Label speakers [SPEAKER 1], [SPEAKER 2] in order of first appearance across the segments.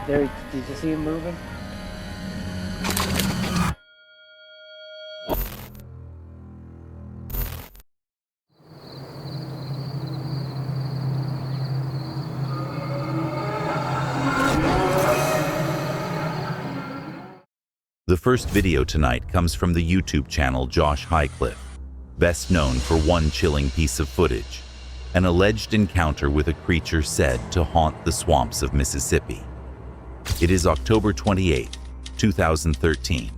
[SPEAKER 1] There, did you see him moving?
[SPEAKER 2] The first video tonight comes from the YouTube channel Josh Highcliffe, best known for one chilling piece of footage, an alleged encounter with a creature said to haunt the swamps of Mississippi. It is October 28, 2013,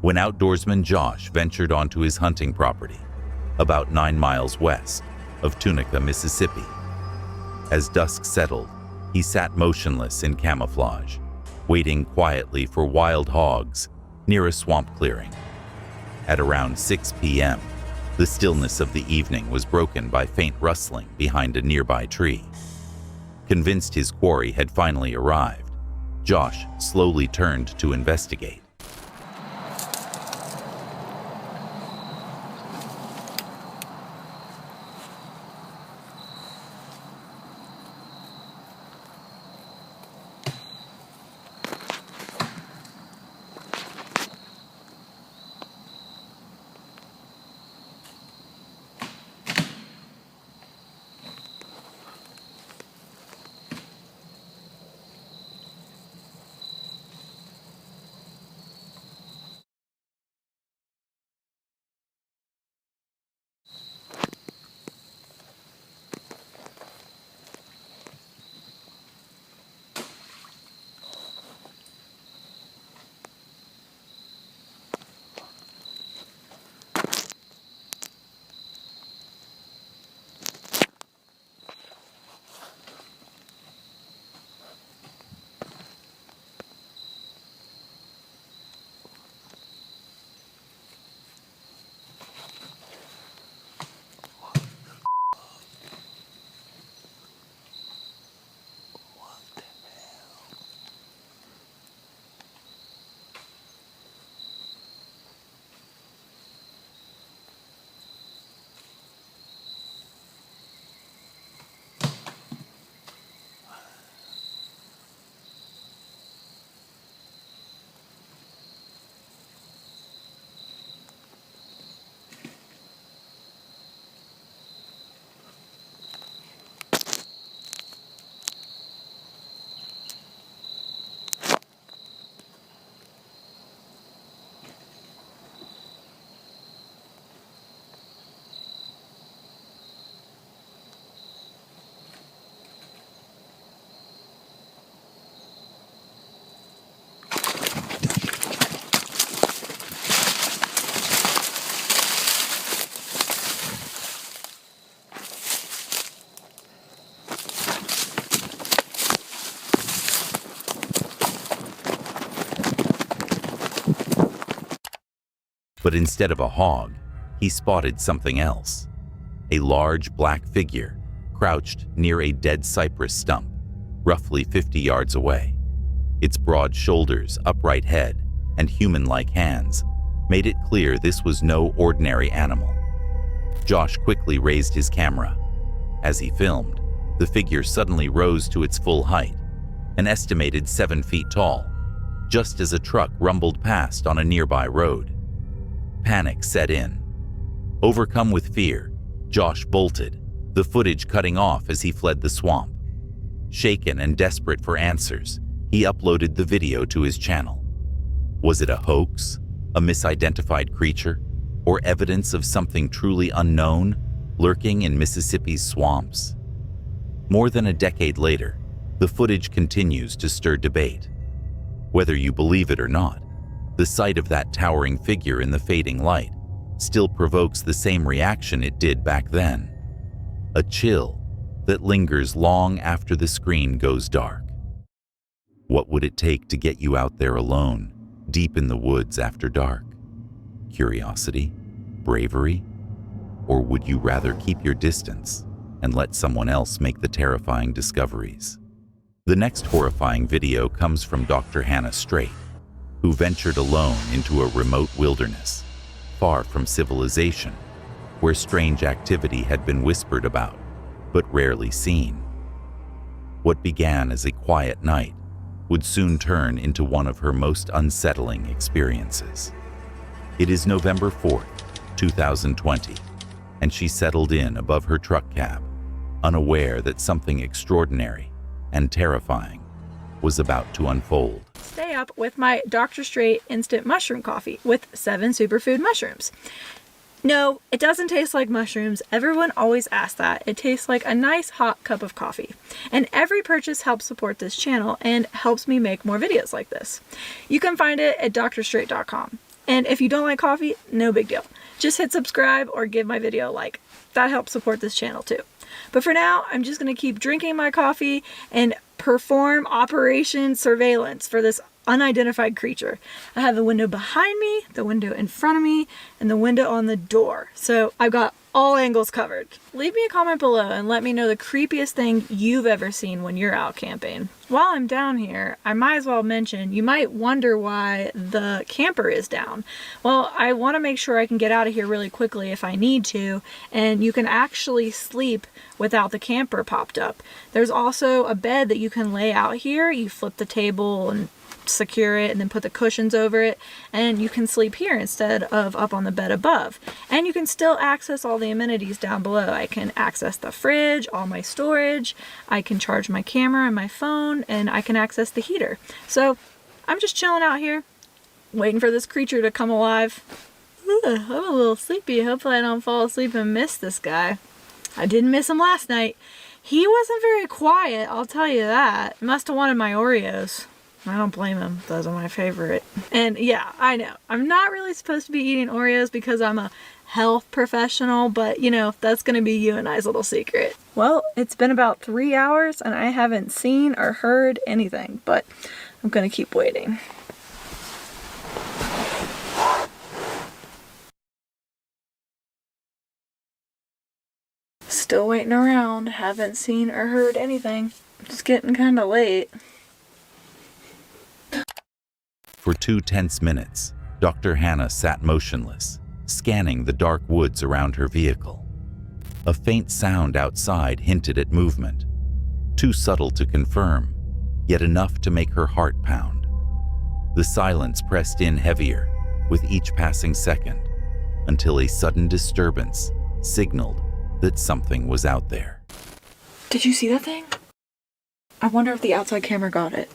[SPEAKER 2] when outdoorsman Josh ventured onto his hunting property, about 9 miles west of Tunica, Mississippi. As dusk settled, he sat motionless in camouflage, waiting quietly for wild hogs near a swamp clearing. At around 6 p.m., the stillness of the evening was broken by faint rustling behind a nearby tree. Convinced his quarry had finally arrived, Josh slowly turned to investigate. But instead of a hog, he spotted something else. A large black figure crouched near a dead cypress stump, roughly 50 yards away. Its broad shoulders, upright head, and human-like hands made it clear this was no ordinary animal. Josh quickly raised his camera. As he filmed, the figure suddenly rose to its full height, an estimated 7 feet tall, just as a truck rumbled past on a nearby road. Panic set in. Overcome with fear, Josh bolted, the footage cutting off as he fled the swamp. Shaken and desperate for answers, he uploaded the video to his channel. Was it a hoax, a misidentified creature, or evidence of something truly unknown lurking in Mississippi's swamps? More than a decade later, the footage continues to stir debate. Whether you believe it or not, the sight of that towering figure in the fading light still provokes the same reaction it did back then. A chill that lingers long after the screen goes dark. What would it take to get you out there alone, deep in the woods after dark? Curiosity? Bravery? Or would you rather keep your distance and let someone else make the terrifying discoveries? The next horrifying video comes from Dr. Hannah Strait, who ventured alone into a remote wilderness, far from civilization, where strange activity had been whispered about, but rarely seen. What began as a quiet night would soon turn into one of her most unsettling experiences. It is November 4th, 2020, and she settled in above her truck cab, unaware that something extraordinary and terrifying was about to unfold.
[SPEAKER 1] Stay up with my Dr. Straight instant mushroom coffee with 7 superfood mushrooms. No, it doesn't taste like mushrooms. Everyone always asks that. It tastes like a nice hot cup of coffee. And every purchase helps support this channel and helps me make more videos like this. You can find it at drstraight.com. And if you don't like coffee, no big deal. Just hit subscribe or give my video a like. That helps support this channel too. But for now, I'm just going to keep drinking my coffee and perform Operation Surveillance for this unidentified creature. I have the window behind me, the window in front of me, and the window on the door. So I've got all angles covered. Leave me a comment below and let me know the creepiest thing you've ever seen when you're out camping. While I'm down here, I might as well mention, you might wonder why the camper is down. Well, I want to make sure I can get out of here really quickly if I need to, and you can actually sleep without the camper popped up. There's also a bed that you can lay out here. You flip the table and secure it and then put the cushions over it, and you can sleep here instead of up on the bed above. And you can still access all the amenities down below. I can access the fridge, all my storage, I can charge my camera and my phone, and I can access the heater. So I'm just chilling out here waiting for this creature to come alive. I'm a little sleepy. Hopefully I don't fall asleep and miss this guy. I didn't miss him last night. He wasn't very quiet, I'll tell you that. Must have wanted my Oreos. I don't blame him. Those are my favorite. And yeah, I know. I'm not really supposed to be eating Oreos because I'm a health professional, but you know, that's going to be you and I's little secret. Well, it's been about 3 hours and I haven't seen or heard anything, but I'm going to keep waiting. Still waiting around. Haven't seen or heard anything. It's getting kind of late.
[SPEAKER 2] For 2 tense minutes, Dr. Hannah sat motionless, scanning the dark woods around her vehicle. A faint sound outside hinted at movement, too subtle to confirm, yet enough to make her heart pound. The silence pressed in heavier with each passing second, until a sudden disturbance signaled that something was out there.
[SPEAKER 1] Did you see that thing? I wonder if the outside camera got it.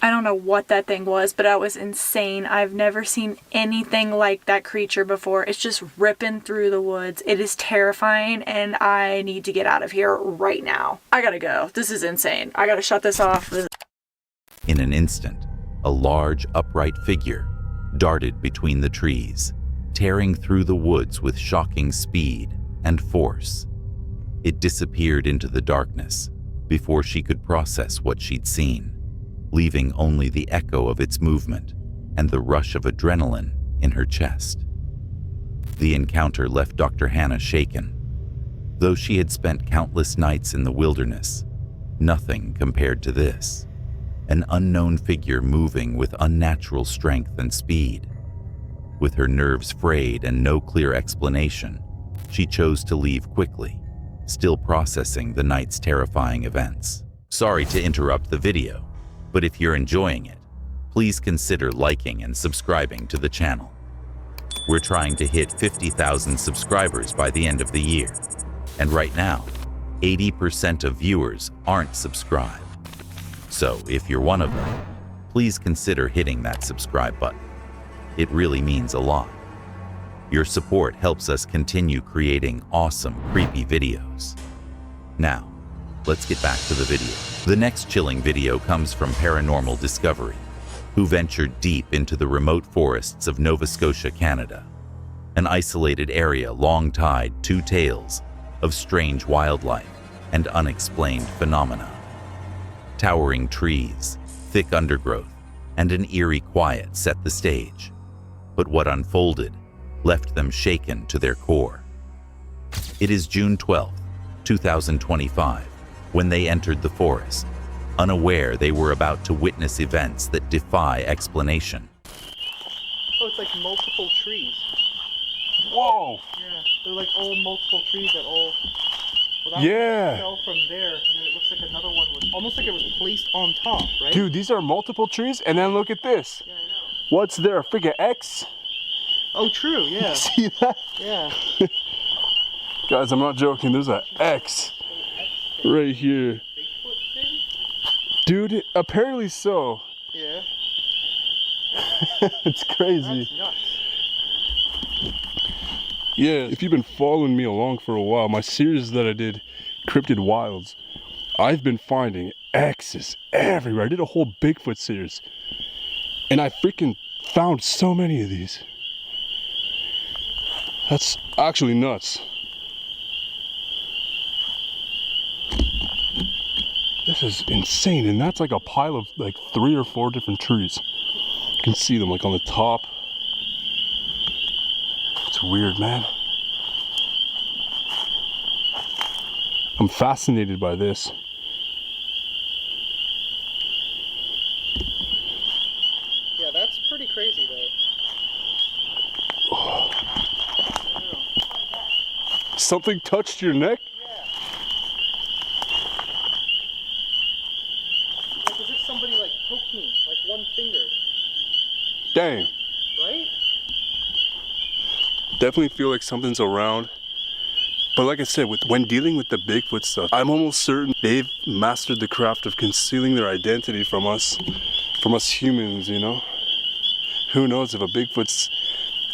[SPEAKER 1] I don't know what that thing was, but that was insane. I've never seen anything like that creature before. It's just ripping through the woods. It is terrifying, and I need to get out of here right now. I gotta go. This is insane. I gotta shut this off.
[SPEAKER 2] In an instant, a large, upright figure darted between the trees, tearing through the woods with shocking speed and force. It disappeared into the darkness before she could process what she'd seen, leaving only the echo of its movement and the rush of adrenaline in her chest. The encounter left Dr. Hannah shaken. Though she had spent countless nights in the wilderness, nothing compared to this. An unknown figure moving with unnatural strength and speed. With her nerves frayed and no clear explanation, she chose to leave quickly, still processing the night's terrifying events. Sorry to interrupt the video, but if you're enjoying it, please consider liking and subscribing to the channel. We're trying to hit 50,000 subscribers by the end of the year, and right now, 80% of viewers aren't subscribed. So if you're one of them, please consider hitting that subscribe button. It really means a lot. Your support helps us continue creating awesome, creepy videos. Now, let's get back to the video. The next chilling video comes from Paranormal Discovery, who ventured deep into the remote forests of Nova Scotia, Canada, an isolated area long tied two tales of strange wildlife and unexplained phenomena. Towering trees, thick undergrowth, and an eerie quiet set the stage, but what unfolded left them shaken to their core. It is June 12, 2025, when they entered the forest, unaware they were about to witness events that defy explanation.
[SPEAKER 3] Oh, it's like multiple trees. Whoa.
[SPEAKER 4] Yeah, they're like all multiple trees that all. Well, that
[SPEAKER 3] Yeah.
[SPEAKER 4] one fell from there, and then it looks like another one was almost like it was placed on top, right?
[SPEAKER 3] Dude, these are multiple trees, and then look at this.
[SPEAKER 4] Yeah, I know.
[SPEAKER 3] What's there? A freaking X?
[SPEAKER 4] Oh, true. Yeah.
[SPEAKER 3] See that?
[SPEAKER 4] Yeah.
[SPEAKER 3] Guys, I'm not joking. There's an X right here.
[SPEAKER 4] Bigfoot thing?
[SPEAKER 3] Dude, apparently so.
[SPEAKER 4] Yeah.
[SPEAKER 3] It's crazy.
[SPEAKER 4] That's nuts.
[SPEAKER 3] Yeah, if you've been following me along for a while, my series that I did, Cryptid Wilds, I've been finding X's everywhere. I did a whole Bigfoot series, and I freaking found so many of these. That's actually nuts. This is insane, and that's like a pile of like 3 or 4 different trees. You can see them like on the top. It's weird, man. I'm fascinated by this.
[SPEAKER 4] Yeah, that's pretty crazy, though. I don't know.
[SPEAKER 3] Something touched your neck?
[SPEAKER 4] Yeah. Like as if somebody like poked me, like one finger,
[SPEAKER 3] Dang.
[SPEAKER 4] right?
[SPEAKER 3] Definitely feel like something's around. But like I said, when dealing with the Bigfoot stuff, I'm almost certain they've mastered the craft of concealing their identity from us humans, you know? Who knows if a Bigfoot's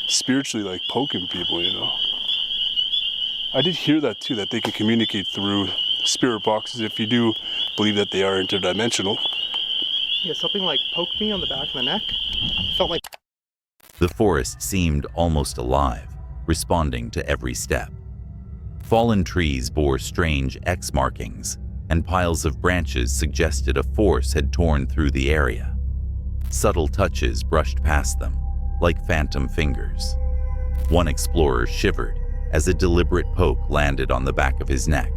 [SPEAKER 3] spiritually like poking people, you know? I did hear that too, that they can communicate through spirit boxes if you do believe that they are interdimensional.
[SPEAKER 4] Yeah, something like poked me on the back of the neck. Felt like.
[SPEAKER 2] The forest seemed almost alive, responding to every step. Fallen trees bore strange X markings, and piles of branches suggested a force had torn through the area. Subtle touches brushed past them, like phantom fingers. One explorer shivered as a deliberate poke landed on the back of his neck,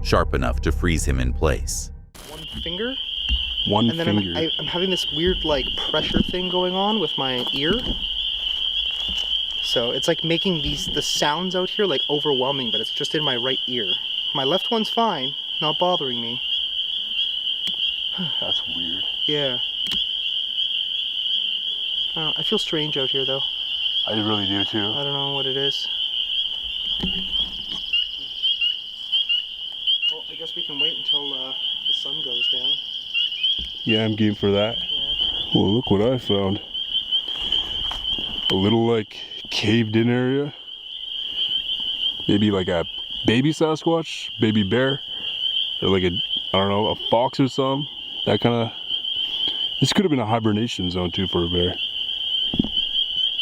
[SPEAKER 2] sharp enough to freeze him in place.
[SPEAKER 4] One finger,
[SPEAKER 3] One
[SPEAKER 4] and then
[SPEAKER 3] finger.
[SPEAKER 4] I'm having this weird like pressure thing going on with my ear. So it's like making the sounds out here like overwhelming, but it's just in my right ear. My left one's fine, not bothering me.
[SPEAKER 3] That's weird.
[SPEAKER 4] Yeah. I feel strange out here though.
[SPEAKER 3] I really do too.
[SPEAKER 4] I don't know what it is. Well, I guess we can wait until the sun goes down.
[SPEAKER 3] Yeah, I'm game for that.
[SPEAKER 4] Yeah.
[SPEAKER 3] Well, look what I found. A little like caved in area. Maybe like a baby Sasquatch, baby bear, or like a, I don't know, a fox or something. That kind of, this could have been a hibernation zone too for a bear.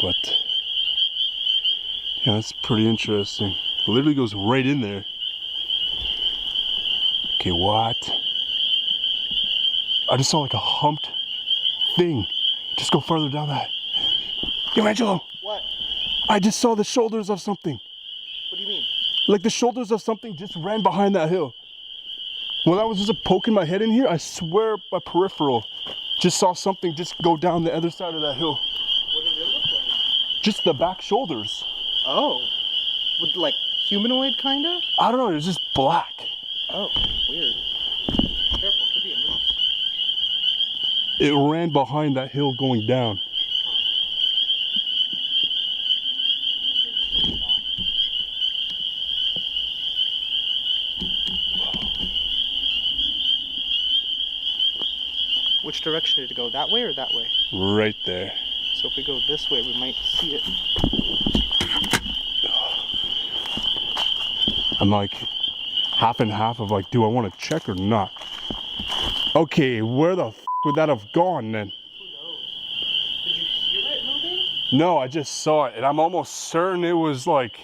[SPEAKER 3] But yeah, that's pretty interesting. It literally goes right in there. Okay, what? I just saw like a humped thing. Just go further down that. Yo, Angelo,
[SPEAKER 4] What?
[SPEAKER 3] I just saw the shoulders of something.
[SPEAKER 4] What do you mean?
[SPEAKER 3] Like the shoulders of something just ran behind that hill. When I was just poking my head in here, I swear my peripheral just saw something just go down the other side of that hill.
[SPEAKER 4] What did it look like?
[SPEAKER 3] Just the back shoulders.
[SPEAKER 4] Oh. With like humanoid kinda?
[SPEAKER 3] I don't know, it was just black.
[SPEAKER 4] Oh, weird. Careful, could be a moose.
[SPEAKER 3] It ran behind that hill going down.
[SPEAKER 4] Which direction did it go? That way or that way?
[SPEAKER 3] Right there.
[SPEAKER 4] So if we go this way, we might see it.
[SPEAKER 3] I'm like half and half of like, do I want to check or not? Okay, where the f would that have gone then?
[SPEAKER 4] Who knows? Did you hear it moving?
[SPEAKER 3] No, I just saw it and I'm almost certain it was like,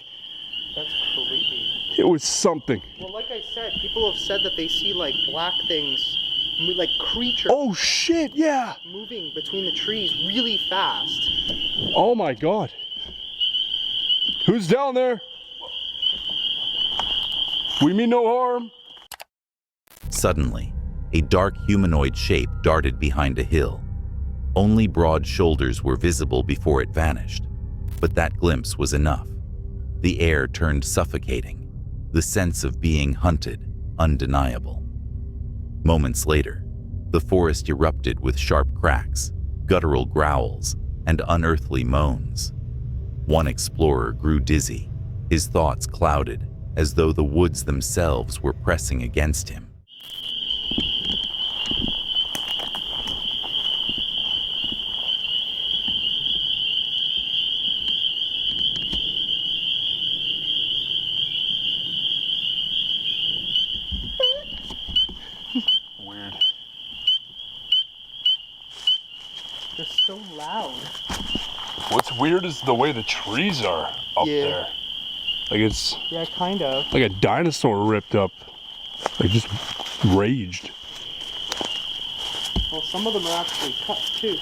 [SPEAKER 4] That's creepy.
[SPEAKER 3] it was something.
[SPEAKER 4] Well, like I said, people have said that they see like black things, like creatures
[SPEAKER 3] Oh shit, yeah.
[SPEAKER 4] moving between the trees really fast.
[SPEAKER 3] Oh my God. Who's down there? We mean no harm.
[SPEAKER 2] Suddenly, a dark humanoid shape darted behind a hill. Only broad shoulders were visible before it vanished, but that glimpse was enough. The air turned suffocating, the sense of being hunted undeniable. Moments later, the forest erupted with sharp cracks, guttural growls, and unearthly moans. One explorer grew dizzy, his thoughts clouded, as though the woods themselves were pressing against him.
[SPEAKER 3] Weird.
[SPEAKER 4] They're so loud.
[SPEAKER 3] What's weird is the way the trees are up there. Like it's
[SPEAKER 4] Yeah, kind of.
[SPEAKER 3] like a dinosaur ripped up. Like just raged.
[SPEAKER 4] Well, some of them are actually cut too.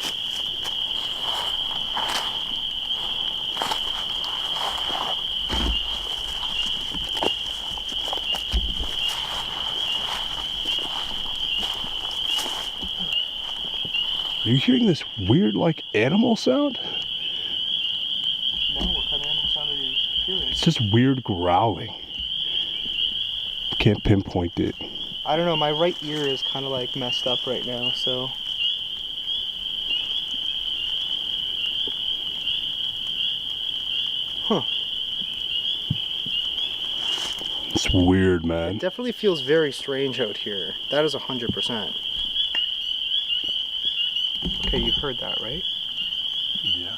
[SPEAKER 3] Are you hearing this weird like animal sound?
[SPEAKER 4] No, what kind of animal sound are you hearing?
[SPEAKER 3] It's just weird growling. Can't pinpoint it.
[SPEAKER 4] I don't know, my right ear is kind of like messed up right now, so. Huh.
[SPEAKER 3] It's weird,
[SPEAKER 4] It
[SPEAKER 3] man.
[SPEAKER 4] definitely feels very strange out here. That is 100%. Okay, you heard that, right?
[SPEAKER 3] Yeah.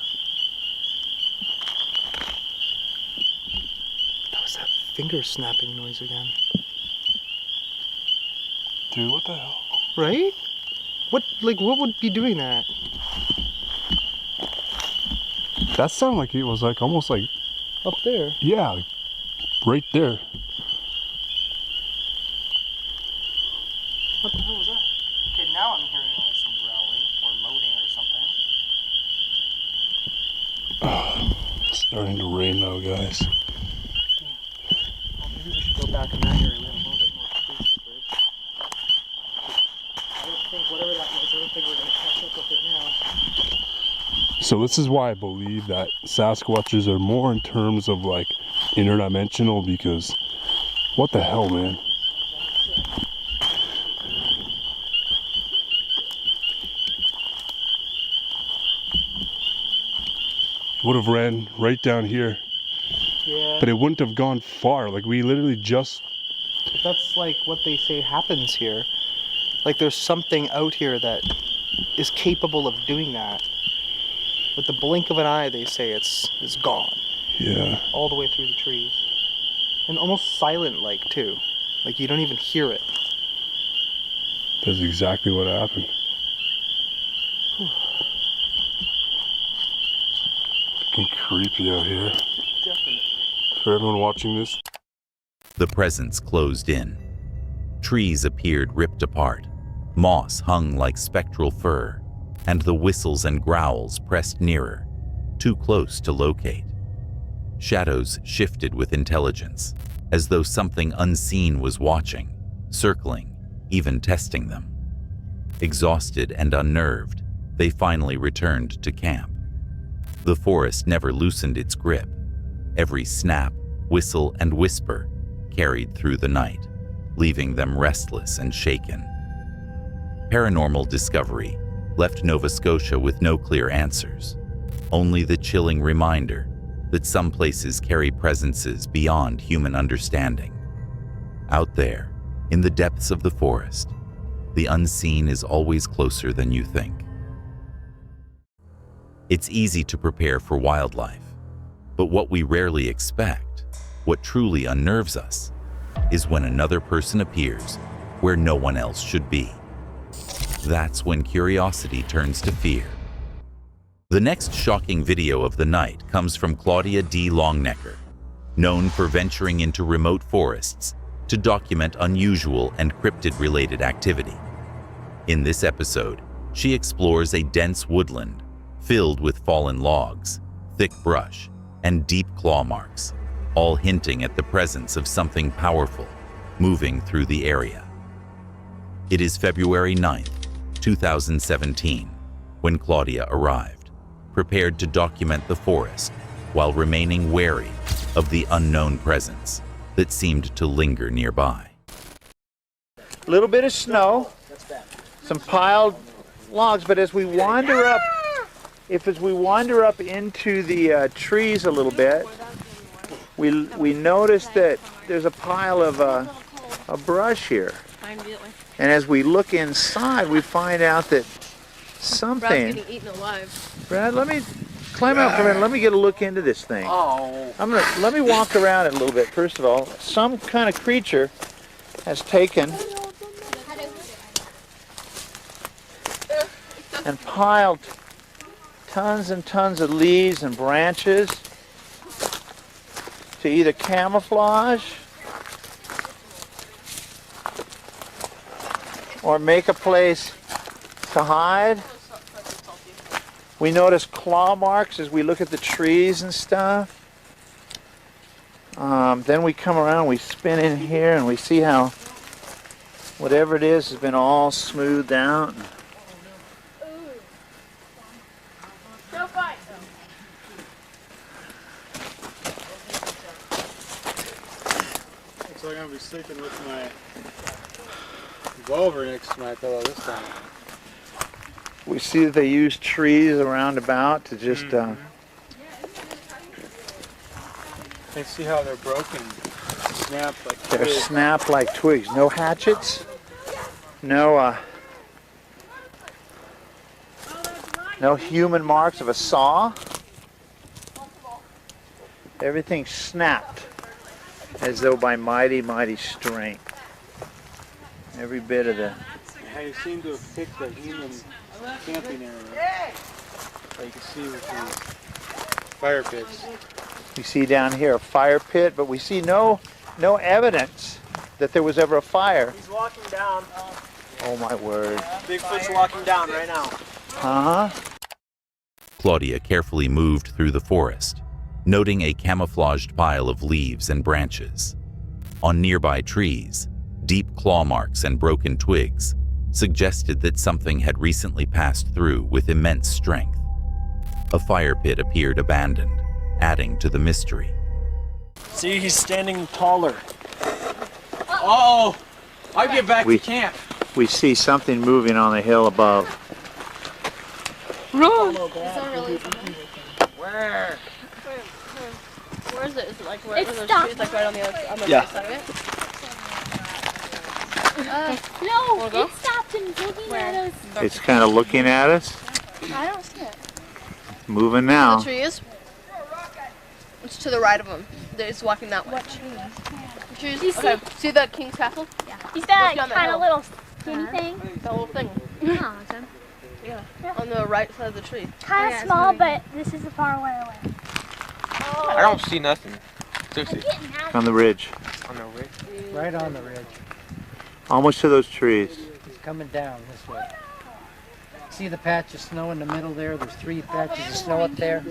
[SPEAKER 4] That was that finger snapping noise again.
[SPEAKER 3] Dude, what the hell?
[SPEAKER 4] Right? What would be doing that?
[SPEAKER 3] That sounded like it was like almost like,
[SPEAKER 4] Up there.
[SPEAKER 3] yeah, like right there.
[SPEAKER 4] What the hell was that? Okay, now I'm hearing like some growling or moaning or something.
[SPEAKER 3] It's starting to rain now, guys.
[SPEAKER 4] Well, maybe we should go back in that area. We have a little bit more space coverage. I don't think whatever that was, I don't think we're going to catch up with it now.
[SPEAKER 3] So this is why I believe that Sasquatches are more in terms of like interdimensional, because what the hell, man? Would have ran right down here,
[SPEAKER 4] Yeah.
[SPEAKER 3] but it wouldn't have gone far. Like we literally just,
[SPEAKER 4] That's like what they say happens here. Like there's something out here that is capable of doing that. With the blink of an eye, they say it's gone.
[SPEAKER 3] yeah.
[SPEAKER 4] All the way through the trees. And almost silent like too. Like you don't even hear it.
[SPEAKER 3] That's exactly what happened. Fucking creepy out here.
[SPEAKER 4] Definitely.
[SPEAKER 3] For everyone watching this,
[SPEAKER 2] The presence closed in. Trees appeared ripped apart, moss hung like spectral fur, and the whistles and growls pressed nearer, too close to locate. Shadows shifted with intelligence, as though something unseen was watching, circling, even testing them. Exhausted and unnerved, they finally returned to camp. The forest never loosened its grip. Every snap, whistle, and whisper carried through the night, leaving them restless and shaken. Paranormal discovery left Nova Scotia with no clear answers, only the chilling reminder that some places carry presences beyond human understanding. Out there, in the depths of the forest, the unseen is always closer than you think. It's easy to prepare for wildlife, but what we rarely expect, what truly unnerves us, is when another person appears where no one else should be. That's when curiosity turns to fear. The next shocking video of the night comes from Claudia D. Longnecker, known for venturing into remote forests to document unusual and cryptid-related activity. In this episode, she explores a dense woodland filled with fallen logs, thick brush, and deep claw marks, all hinting at the presence of something powerful moving through the area. It is February 9th, 2017, when Claudia arrived, prepared to document the forest while remaining wary of the unknown presence that seemed to linger nearby.
[SPEAKER 5] A little bit of snow, some piled logs, but as we wander up, as we wander up into the trees a little bit, we notice that there's a pile of a brush here. And as we look inside, we find out that something.
[SPEAKER 6] Brad's getting eaten alive.
[SPEAKER 5] Brad, let me climb out from here and let me get a look into this thing.
[SPEAKER 4] Oh.
[SPEAKER 5] Let me walk around it a little bit. First of all, some kind of creature has taken and piled tons and tons of leaves and branches to either camouflage or make a place to hide. We notice claw marks as we look at the trees and stuff. Then we come around, we spin in here, and we see how whatever it is has been all smoothed out.
[SPEAKER 7] So I'm gonna be sleeping with my revolver next to my pillow this time.
[SPEAKER 5] We see that they use trees around about to just
[SPEAKER 7] I see how they're broken, snap like
[SPEAKER 5] they're
[SPEAKER 7] twigs.
[SPEAKER 5] snapped like twigs. No hatchets, no no human marks of a saw. Everything snapped as though by mighty, mighty strength. Every bit of the.
[SPEAKER 7] I seem to have picked a human camping area. So you can see with these fire pits.
[SPEAKER 5] We see down here a fire pit, but we see no evidence that there was ever a fire.
[SPEAKER 4] He's walking down.
[SPEAKER 5] Oh my word.
[SPEAKER 4] Bigfoot's walking down right now.
[SPEAKER 5] Uh-huh.
[SPEAKER 2] Claudia carefully moved through the forest, noting a camouflaged pile of leaves and branches. On nearby trees, deep claw marks and broken twigs suggested that something had recently passed through with immense strength. A fire pit appeared abandoned, adding to the mystery.
[SPEAKER 4] See, he's standing taller. Uh-oh! I'll get back to camp.
[SPEAKER 5] We see something moving on the hill above.
[SPEAKER 6] Run!
[SPEAKER 4] Where?
[SPEAKER 6] Where is it? Is it like where
[SPEAKER 8] It
[SPEAKER 6] are those
[SPEAKER 8] stopped.
[SPEAKER 6] trees like right on the other on the
[SPEAKER 4] Yeah.
[SPEAKER 6] right side of it?
[SPEAKER 8] No,
[SPEAKER 6] Wanna go?
[SPEAKER 8] it stopped and looking
[SPEAKER 6] Where?
[SPEAKER 8] at us.
[SPEAKER 5] It's kind of looking at us.
[SPEAKER 8] I don't see it.
[SPEAKER 5] Moving
[SPEAKER 6] The
[SPEAKER 5] now.
[SPEAKER 6] tree is? It's to the right of him. It's walking that way.
[SPEAKER 8] What tree?
[SPEAKER 6] The trees.
[SPEAKER 8] You see-
[SPEAKER 6] Okay. See that King's Castle?
[SPEAKER 8] He's that
[SPEAKER 6] Look down that
[SPEAKER 8] kind
[SPEAKER 6] hill.
[SPEAKER 8] of little skinny thing.
[SPEAKER 6] The whole thing.
[SPEAKER 8] Oh, it's
[SPEAKER 6] On the right side of the tree.
[SPEAKER 8] kind of small, but this is a far way away.
[SPEAKER 9] I don't see nothing. Seriously.
[SPEAKER 5] On the ridge.
[SPEAKER 9] On the way.
[SPEAKER 10] Right on the ridge.
[SPEAKER 5] Almost to those trees.
[SPEAKER 10] He's coming down this way. See the patch of snow in the middle there? There's 3 patches of snow up there.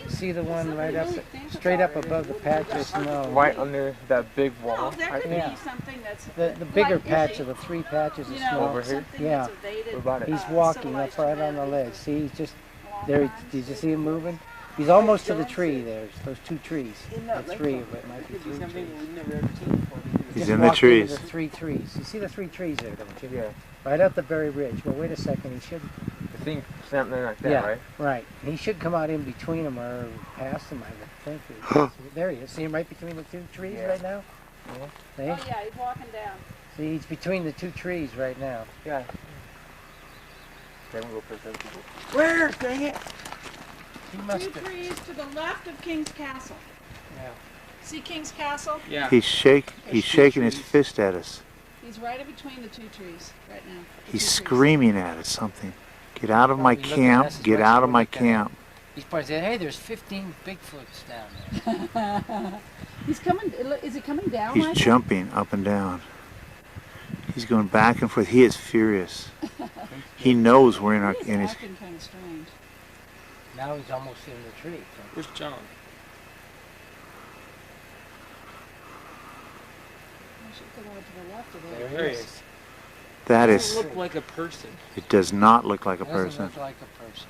[SPEAKER 10] See the one right up, straight up above the patch of snow?
[SPEAKER 9] Right under that big wall.
[SPEAKER 10] Yeah. The bigger patch of the 3 patches of snow.
[SPEAKER 9] Over here?
[SPEAKER 10] Yeah.
[SPEAKER 9] What about it?
[SPEAKER 10] He's walking up right on the ledge. See, he's just there. Did you see him moving? He's almost to the tree. There's those 2 trees. Or 3 of it might be 3 trees.
[SPEAKER 5] He's
[SPEAKER 10] Just
[SPEAKER 5] in the
[SPEAKER 10] walked
[SPEAKER 5] trees.
[SPEAKER 10] into the 3 trees. You see the 3 trees there, don't you?
[SPEAKER 9] Yeah.
[SPEAKER 10] Right up the very ridge. Well, wait a second. He should.
[SPEAKER 9] The thing snapped there like that,
[SPEAKER 10] Yeah.
[SPEAKER 9] right?
[SPEAKER 10] Right. He should come out in between them or past them, I would think. There he is. See him right between the 2 trees right now? See?
[SPEAKER 11] Yeah, he's walking down.
[SPEAKER 10] See, he's between the 2 trees right now.
[SPEAKER 9] Yeah. Then we'll go present people.
[SPEAKER 4] Where? Dang it!
[SPEAKER 10] He must
[SPEAKER 11] 2
[SPEAKER 10] have.
[SPEAKER 11] trees to the left of King's Castle.
[SPEAKER 10] Yeah.
[SPEAKER 11] See King's Castle?
[SPEAKER 9] Yeah.
[SPEAKER 5] He's shaking his fist at us.
[SPEAKER 11] He's right in between the 2 trees right now. The
[SPEAKER 5] He's
[SPEAKER 11] 2 trees.
[SPEAKER 5] screaming at us something. Get out of my
[SPEAKER 10] Probably looking
[SPEAKER 5] camp.
[SPEAKER 10] at us,
[SPEAKER 5] Get
[SPEAKER 10] right
[SPEAKER 5] out of
[SPEAKER 10] when
[SPEAKER 5] my
[SPEAKER 10] we look at him.
[SPEAKER 5] camp.
[SPEAKER 10] He's probably saying, hey, there's 15 Bigfoots down there.
[SPEAKER 11] He's coming. Is he coming down?
[SPEAKER 5] He's
[SPEAKER 11] Michael?
[SPEAKER 5] jumping up and down. He's going back and forth. He is furious. He knows we're in
[SPEAKER 11] He
[SPEAKER 5] in
[SPEAKER 11] is
[SPEAKER 5] his.
[SPEAKER 11] acting kind of strange.
[SPEAKER 10] Now he's almost in the tree.
[SPEAKER 9] Where's John?
[SPEAKER 11] I should go out to the left of
[SPEAKER 10] There
[SPEAKER 11] there.
[SPEAKER 10] he is.
[SPEAKER 5] That
[SPEAKER 10] It
[SPEAKER 5] is,
[SPEAKER 10] doesn't look like a person.
[SPEAKER 5] it does not look like a
[SPEAKER 10] Doesn't
[SPEAKER 5] person.
[SPEAKER 10] look like a person.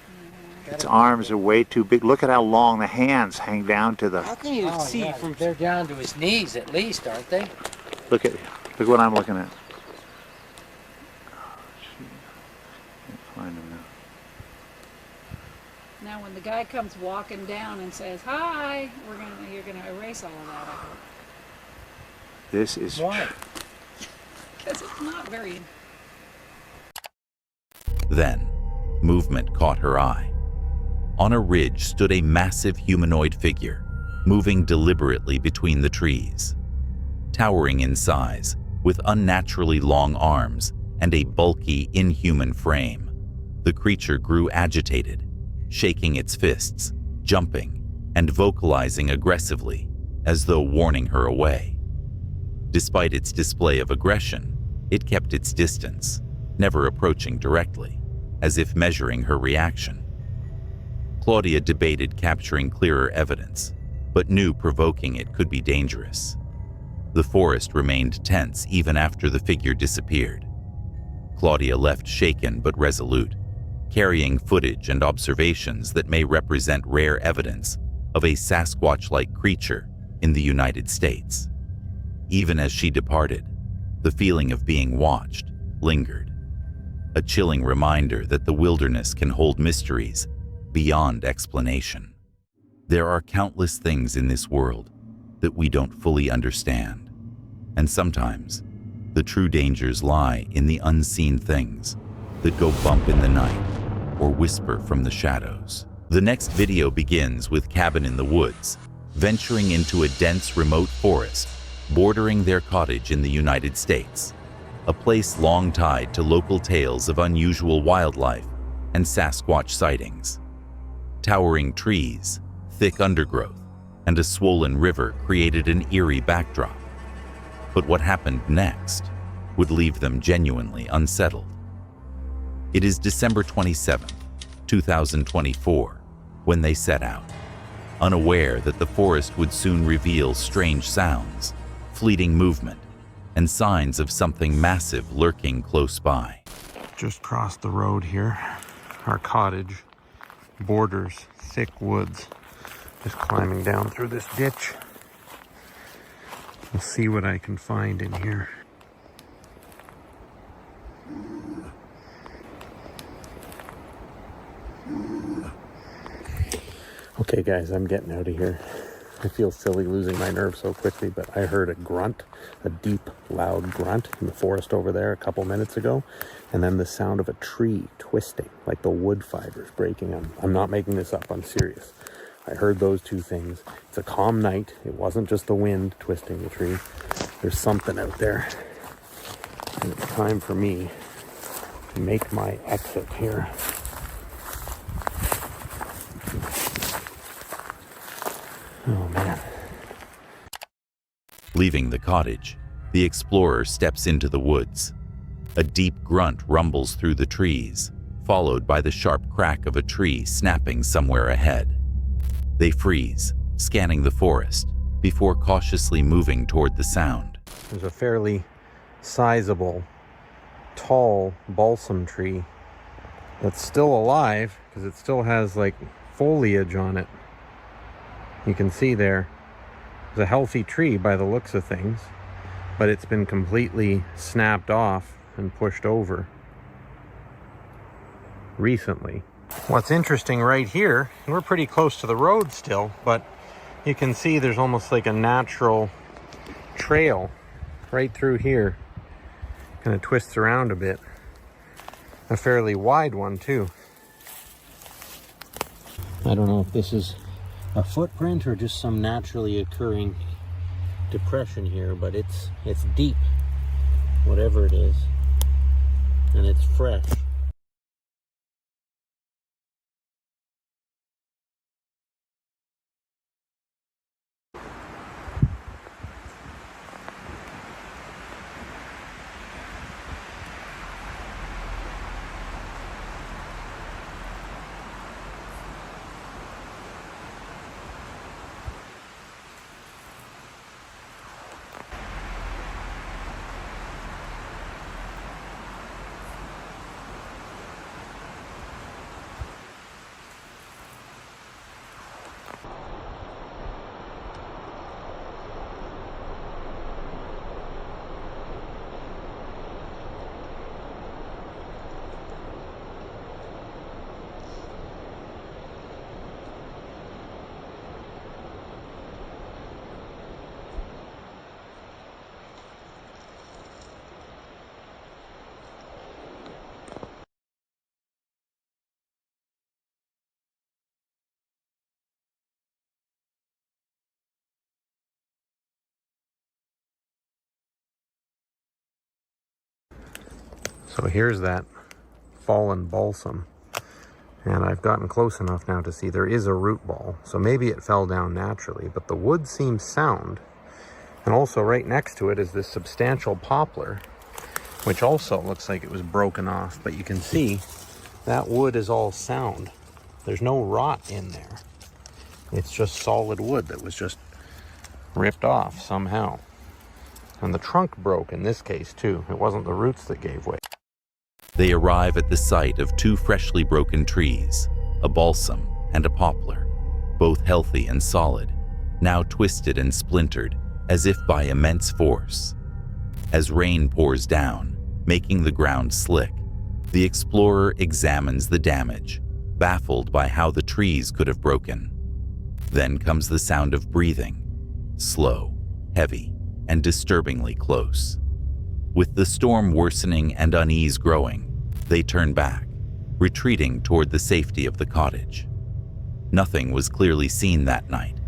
[SPEAKER 5] Its arms are way too big. Look at how long the hands hang down to the...
[SPEAKER 10] How can you see from... They're down to his knees at least, aren't they?
[SPEAKER 5] Look what I'm looking at. Can't find him now.
[SPEAKER 11] Now, when the guy comes walking down and says, "Hi," you're gonna erase all of that, I hope.
[SPEAKER 5] This is...
[SPEAKER 10] Why?
[SPEAKER 11] Because it's not very...
[SPEAKER 2] Then, movement caught her eye. On a ridge stood a massive humanoid figure, moving deliberately between the trees. Towering in size, with unnaturally long arms and a bulky, inhuman frame, the creature grew agitated, shaking its fists, jumping, and vocalizing aggressively, as though warning her away. Despite its display of aggression, it kept its distance, never approaching directly, as if measuring her reaction. Claudia debated capturing clearer evidence, but knew provoking it could be dangerous. The forest remained tense even after the figure disappeared. Claudia left shaken but resolute, carrying footage and observations that may represent rare evidence of a Sasquatch-like creature in the United States. Even as she departed, the feeling of being watched lingered, a chilling reminder that the wilderness can hold mysteries beyond explanation. There are countless things in this world that we don't fully understand, and sometimes the true dangers lie in the unseen things that go bump in the night or whisper from the shadows. The next video begins with Cabin in the Woods, venturing into a dense remote forest bordering their cottage in the United States, a place long tied to local tales of unusual wildlife and Sasquatch sightings. Towering trees, thick undergrowth, and a swollen river created an eerie backdrop. But what happened next would leave them genuinely unsettled. It is December 27, 2024, when they set out, unaware that the forest would soon reveal strange sounds, fleeting movement, and signs of something massive lurking close by.
[SPEAKER 12] Just crossed the road here. Our cottage borders thick woods. Just climbing down through this ditch. We'll see what I can find in here. Okay guys, I'm getting out of here. I feel silly losing my nerve so quickly, but I heard a grunt, a deep, loud grunt in the forest over there a couple minutes ago, and then the sound of a tree twisting, like the wood fibers breaking. I'm not making this up, I'm serious. I heard those two things. It's a calm night. It wasn't just the wind twisting the tree. There's something out there. And it's time for me to make my exit here. Oh man.
[SPEAKER 2] Leaving the cottage, the explorer steps into the woods. A deep grunt rumbles through the trees, followed by the sharp crack of a tree snapping somewhere ahead. They freeze, scanning the forest, before cautiously moving toward the sound.
[SPEAKER 12] There's a fairly sizable, tall balsam tree that's still alive because it still has like foliage on it. You can see there, it's a healthy tree by the looks of things, but it's been completely snapped off and pushed over recently. What's interesting right here, we're pretty close to the road still, but you can see there's almost like a natural trail right through here. Kind of twists around a bit. A fairly wide one too. I don't know if this is a footprint or just some naturally occurring depression here, but it's deep, whatever it is, and it's fresh. So here's that fallen balsam. And I've gotten close enough now to see there is a root ball. So maybe it fell down naturally, but the wood seems sound. And also right next to it is this substantial poplar, which also looks like it was broken off. But you can see that wood is all sound. There's no rot in there. It's just solid wood that was just ripped off somehow. And the trunk broke in this case too. It wasn't the roots that gave way.
[SPEAKER 2] They arrive at the site of two freshly broken trees, a balsam and a poplar, both healthy and solid, now twisted and splintered as if by immense force. As rain pours down, making the ground slick, the explorer examines the damage, baffled by how the trees could have broken. Then comes the sound of breathing, slow, heavy, and disturbingly close. With the storm worsening and unease growing, they turn back, retreating toward the safety of the cottage. Nothing was clearly seen that night,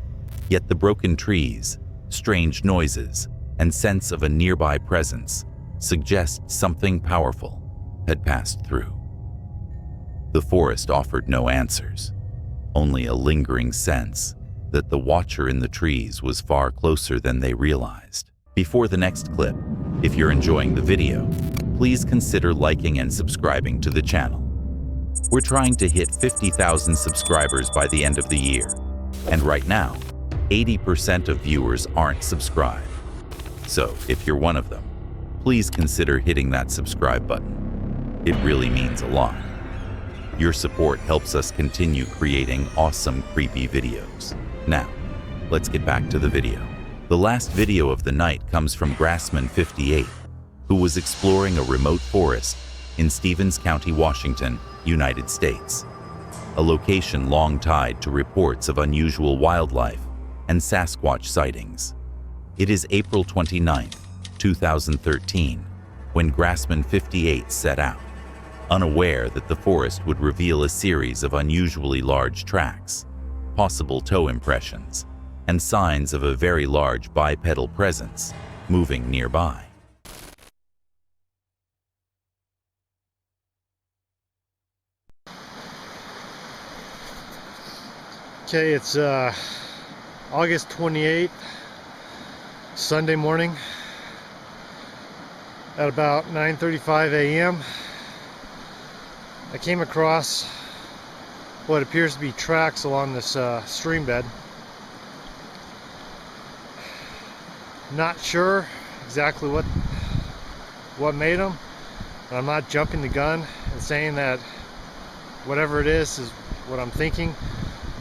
[SPEAKER 2] yet the broken trees, strange noises, and sense of a nearby presence suggest something powerful had passed through. The forest offered no answers, only a lingering sense that the watcher in the trees was far closer than they realized. Before the next clip, if you're enjoying the video, please consider liking and subscribing to the channel. We're trying to hit 50,000 subscribers by the end of the year, and right now, 80% of viewers aren't subscribed. So if you're one of them, please consider hitting that subscribe button. It really means a lot. Your support helps us continue creating awesome, creepy videos. Now, let's get back to the video. The last video of the night comes from Grassman 58, who was exploring a remote forest in Stevens County, Washington, United States, a location long tied to reports of unusual wildlife and Sasquatch sightings. It is April 29, 2013, when Grassman 58 set out, unaware that the forest would reveal a series of unusually large tracks, possible toe impressions, and signs of a very large bipedal presence moving nearby.
[SPEAKER 7] Okay, it's August 28th, Sunday morning at about 9:35 a.m. I came across what appears to be tracks along this stream bed. Not sure exactly what made them, and I'm not jumping the gun and saying that whatever it is what I'm thinking,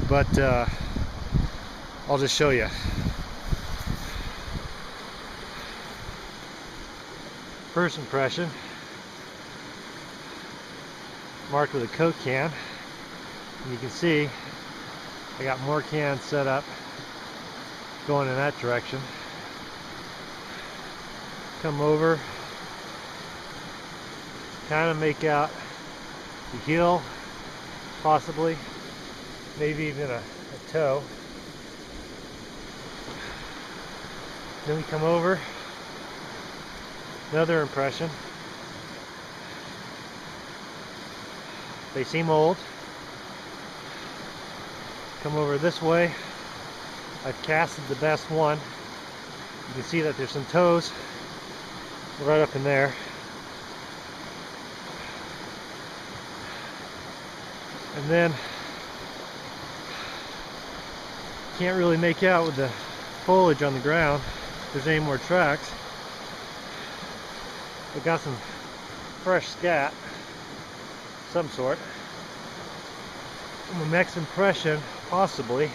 [SPEAKER 7] but I'll just show you. First impression, marked with a Coke can, and you can see I got more cans set up going in that direction. Come over, kind of make out the heel, possibly, maybe even a toe. Then we come over, another impression. They seem old. Come over this way. I've casted the best one. You can see that there's some toes right up in there. And then can't really make out with the foliage on the ground if there's any more tracks. I got some fresh scat, some sort. And the next impression, possibly,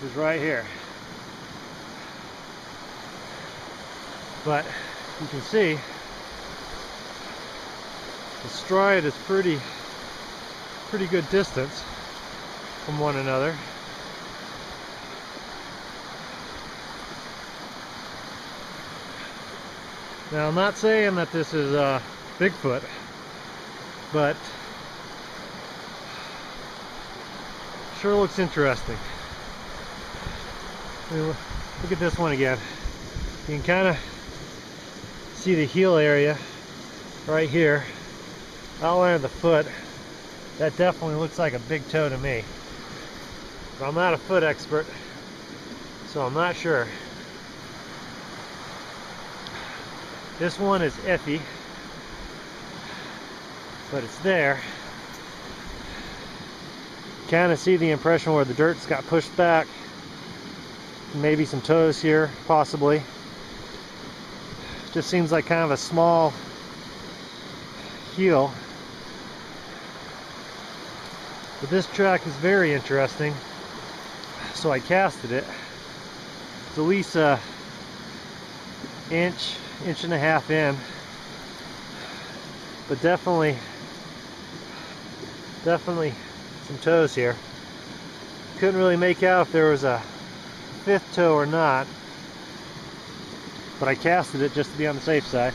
[SPEAKER 7] is right here. But you can see the stride is pretty good distance from one another. Now, I'm not saying that this is Bigfoot, but sure looks interesting. I mean, look at this one again. You can kind of See the heel area right here, outline of the foot. That definitely looks like a big toe to me. But I'm not a foot expert, so I'm not sure. This one is iffy, but it's there. Kind of see the impression where the dirt's got pushed back. Maybe some toes here, possibly. Just seems like kind of a small heel. But this track is very interesting, so I casted it. It's at least a inch and a half in, but definitely some toes here. Couldn't really make out if there was a fifth toe or not, but I casted it just to be on the safe side.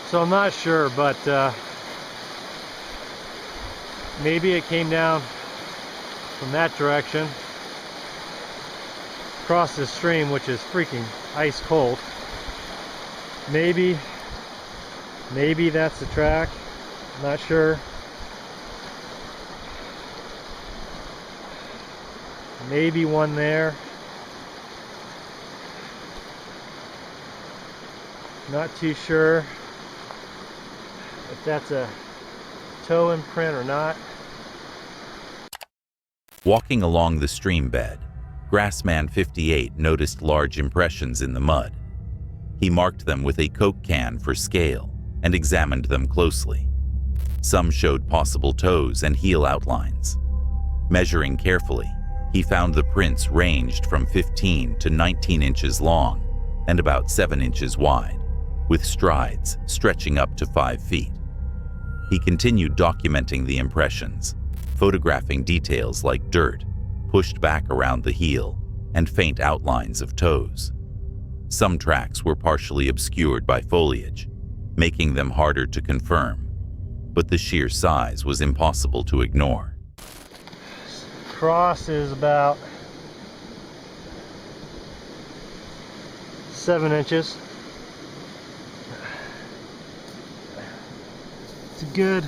[SPEAKER 7] So I'm not sure, but maybe it came down from that direction across this stream, which is freaking ice cold. Maybe that's the track. I'm not sure. Maybe one there. Not too sure if that's a toe imprint or not.
[SPEAKER 2] Walking along the stream bed, Grassman 58 noticed large impressions in the mud. He marked them with a Coke can for scale and examined them closely. Some showed possible toes and heel outlines. Measuring carefully, he found the prints ranged from 15 to 19 inches long and about 7 inches wide, with strides stretching up to 5 feet. He continued documenting the impressions, photographing details like dirt pushed back around the heel and faint outlines of toes. Some tracks were partially obscured by foliage, making them harder to confirm, but the sheer size was impossible to ignore.
[SPEAKER 7] Cross is about 7 inches. It's a good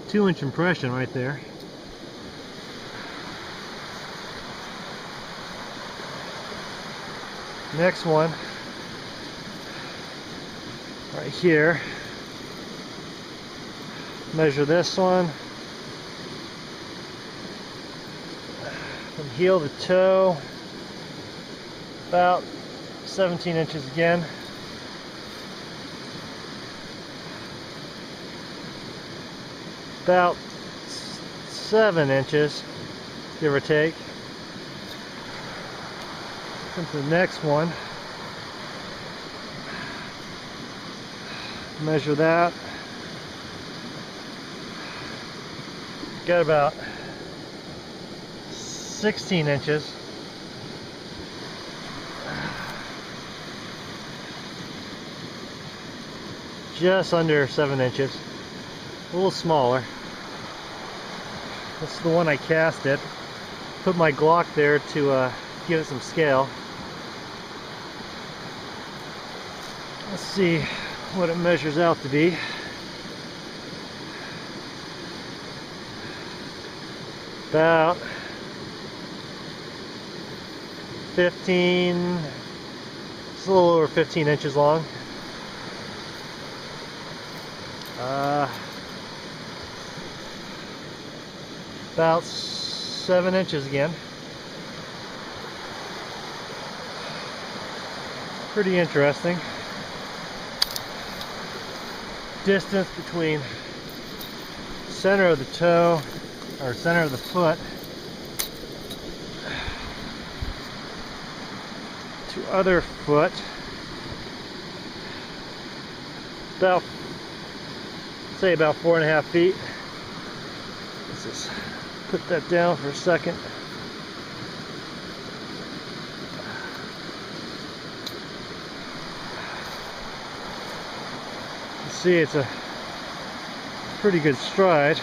[SPEAKER 7] 2-inch impression right there. Next one, right here. Measure this one. From heel to toe, about 17 inches again. About 7 inches, give or take. Into the next one. Measure that. Got about 16 inches. Just under 7 inches. A little smaller. This is the one I casted. Put my Glock there to give it some scale. Let's see what it measures out to be. About 15, it's a little over 15 inches long. About 7 inches again. Pretty interesting. Distance between center of the toe or center of the foot to other foot, about, say about 4.5 feet. Let's just put that down for a second. See, it's a pretty good stride.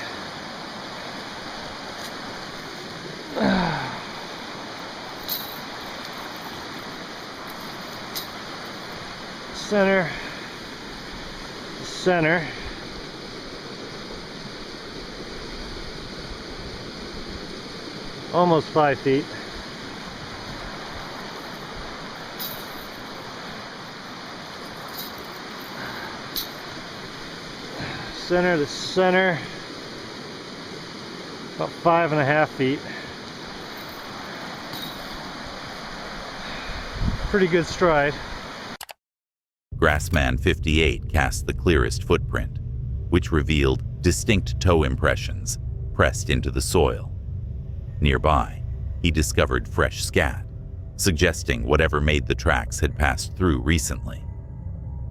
[SPEAKER 7] center, center. Almost 5 feet. Center to center, about 5.5 feet. Pretty good stride.
[SPEAKER 2] Grassman 58 cast the clearest footprint, which revealed distinct toe impressions pressed into the soil. Nearby, he discovered fresh scat, suggesting whatever made the tracks had passed through recently.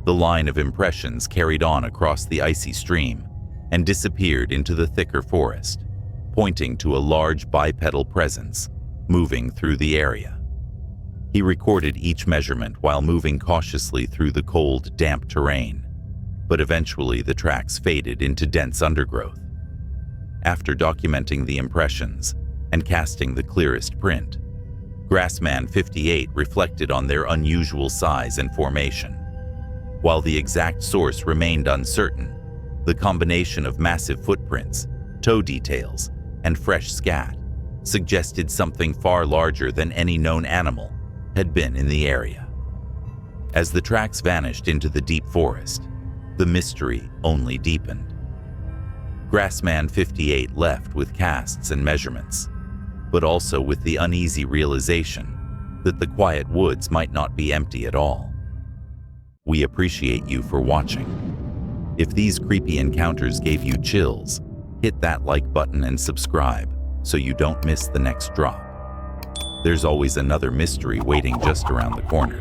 [SPEAKER 2] The line of impressions carried on across the icy stream and disappeared into the thicker forest, pointing to a large bipedal presence moving through the area. He recorded each measurement while moving cautiously through the cold, damp terrain, but eventually the tracks faded into dense undergrowth. After documenting the impressions and casting the clearest print, Grassman 58 reflected on their unusual size and formation. While the exact source remained uncertain, the combination of massive footprints, toe details, and fresh scat suggested something far larger than any known animal had been in the area. As the tracks vanished into the deep forest, the mystery only deepened. Grassman 58 left with casts and measurements, but also with the uneasy realization that the quiet woods might not be empty at all. We appreciate you for watching. If these creepy encounters gave you chills, hit that like button and subscribe so you don't miss the next drop. There's always another mystery waiting just around the corner.